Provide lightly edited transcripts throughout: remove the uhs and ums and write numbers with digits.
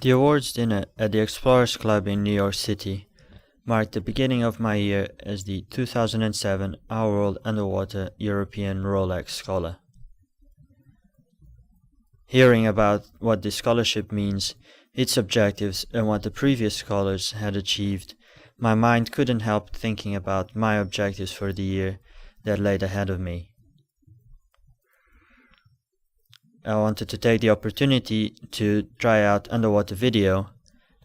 The awards dinner at the Explorers Club in New York City marked the beginning of my year as the 2007 Our World Underwater European Rolex Scholar. Hearing about what this scholarship means, its objectives, and what the previous scholars had achieved, my mind couldn't help thinking about my objectives for the year that laid ahead of me. I wanted to take the opportunity to try out underwater video,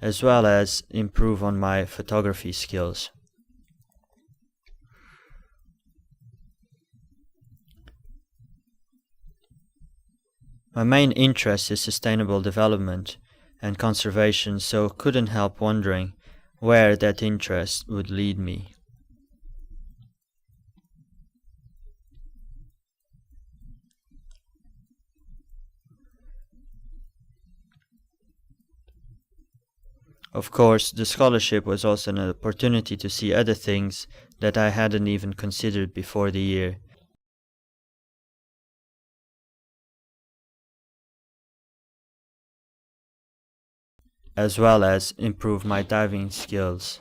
as well as improve on my photography skills. My main interest is sustainable development and conservation, so couldn't help wondering where that interest would lead me. Of course, the scholarship was also an opportunity to see other things that I hadn't even considered before the year. As well as improve my diving skills.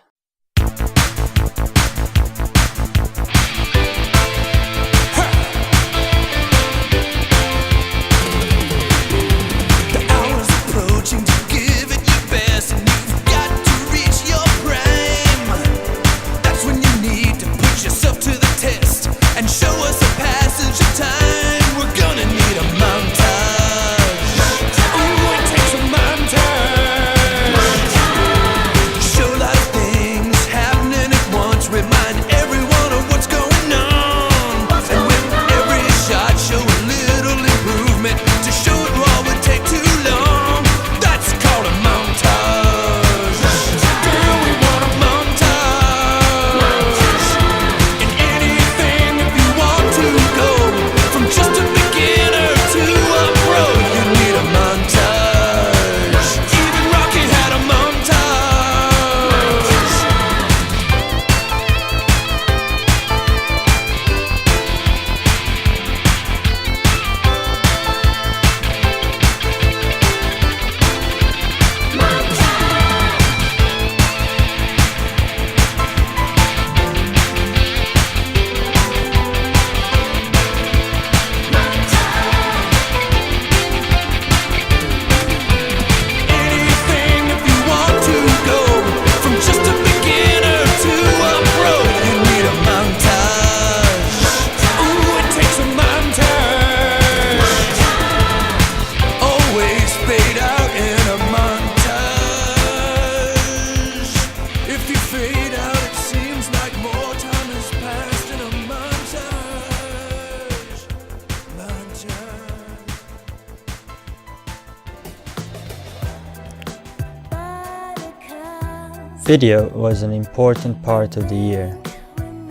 Video was an important part of the year,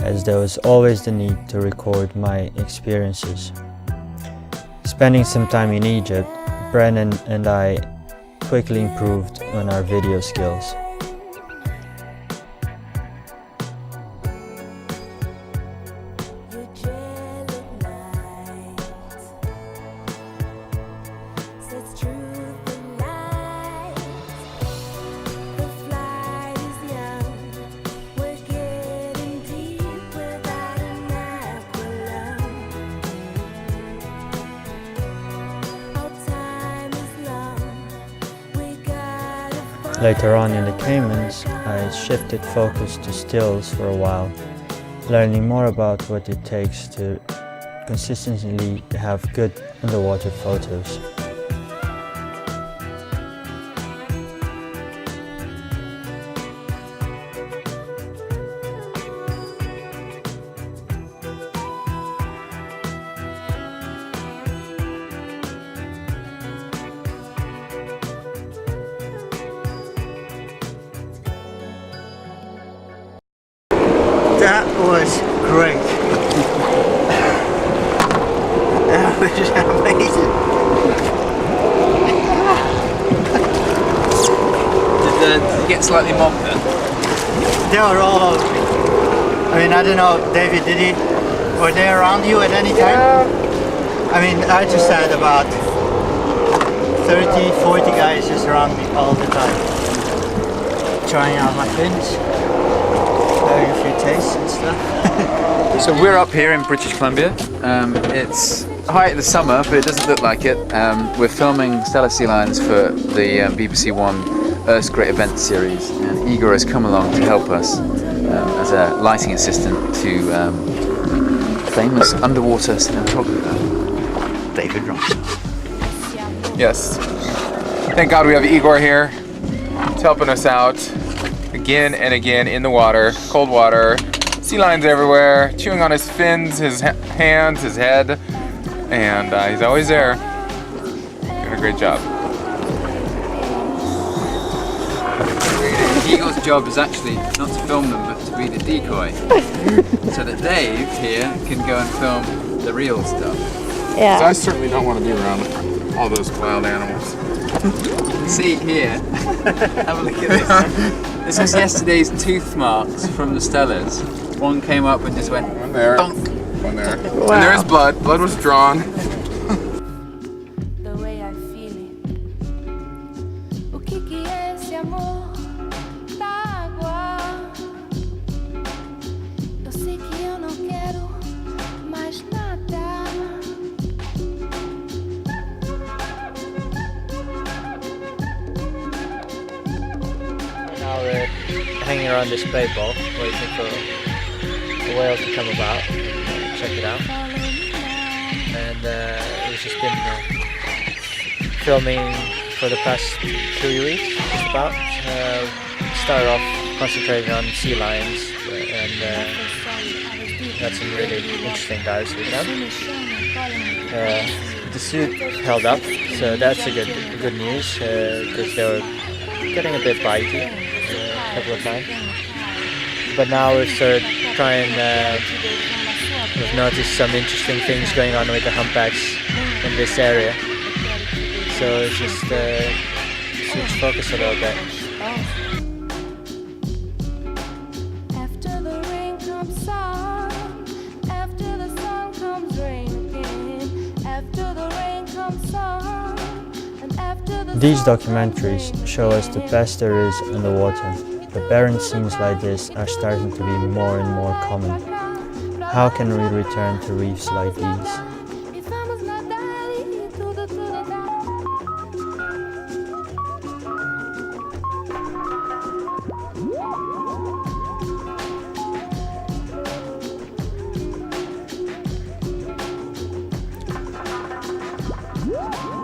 as there was always the need to record my experiences. Spending some time in Egypt, Brennan and I quickly improved on our video skills. Later on in the Caymans, I shifted focus to stills for a while, learning more about what it takes to consistently have good underwater photos. That was great. That was amazing. Did you get slightly mobbed then? They were all over me. I mean, I don't know, David, were they around you at any time? I mean, I just had about 30, 40 guys just around me all the time, trying out my fins, having a few tastes and stuff. So we're up here in British Columbia. It's height of the summer, but it doesn't look like it. We're filming stellar sea lions for the BBC One OWUSS Great Event Series, and Igor has come along to help us as a lighting assistant to famous underwater cinematographer, David Ron. Yes. Thank God we have Igor here. He's helping us out again and again in the water, cold water, sea lions everywhere, chewing on his fins, his hands, his head, and he's always there. Doing a great job. Igor's job is actually not to film them, but to be the decoy, so that Dave here can go and film the real stuff. Yeah. I certainly don't want to be around all those wild animals. See here, have a look at this. This is yesterday's tooth marks from the Stellars. One came up and just went, One there, donk. one there. Wow. And there is blood. Blood was drawn. The way I feel it. O que é esse amor da água? Eu sei que eu não quero mais nada. Now we're hanging around this play ball, waiting for a whale to come about, check it out. And we've just been filming for the past 3 weeks, just about. Started off concentrating on sea lions and got some really interesting dives with them. The suit held up, so that's a good news, because they were getting a bit bitey a couple of times. But now we've started trying, we've noticed some interesting things going on with the humpbacks in this area. So it's just switch focus a little bit. After the rain comes sun, after the sun comes rain again. After the rain comes sun, and after the These documentaries show us the best there is underwater, but barren scenes like this are starting to be more and more common. How can we return to reefs like these?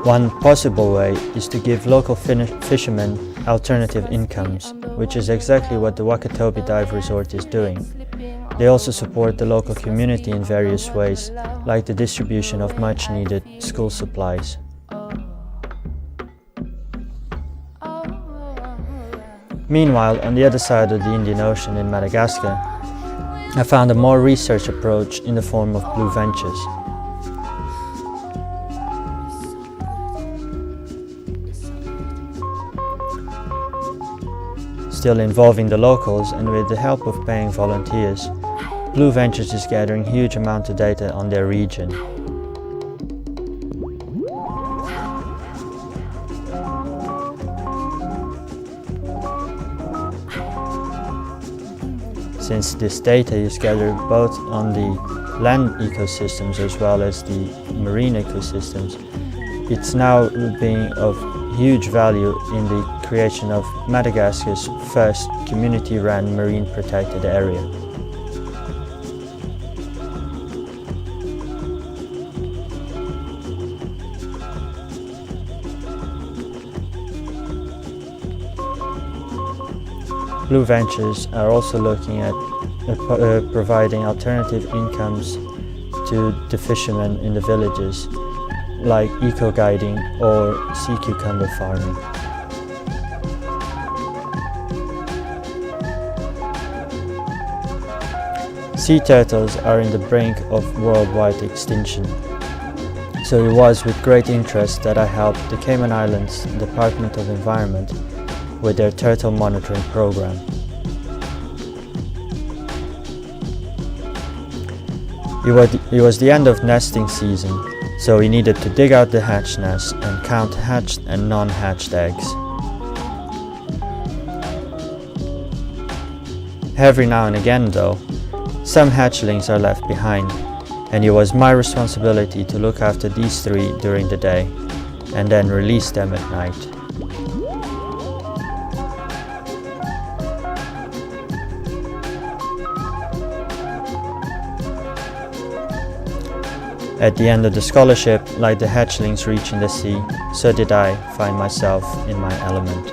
One possible way is to give local fishermen alternative incomes, which is exactly what the Wakatobi Dive Resort is doing. They also support the local community in various ways, like the distribution of much needed school supplies. Meanwhile, on the other side of the Indian Ocean in Madagascar, I found a more research approach in the form of Blue Ventures. Still involving the locals, and with the help of paying volunteers, Blue Ventures is gathering huge amounts of data on their region. Since this data is gathered both on the land ecosystems as well as the marine ecosystems, it's now being of huge value in the creation of Madagascar's first community-run marine protected area. Blue Ventures are also looking at providing alternative incomes to the fishermen in the villages, like eco-guiding or sea cucumber farming. Sea turtles are in the brink of worldwide extinction, so it was with great interest that I helped the Cayman Islands Department of Environment with their turtle monitoring program. It was the end of nesting season, so we needed to dig out the hatch nest and count hatched and non-hatched eggs. Every now and again though, some hatchlings are left behind, and it was my responsibility to look after these 3 during the day and then release them at night. At the end of the scholarship, like the hatchlings reaching the sea, so did I find myself in my element.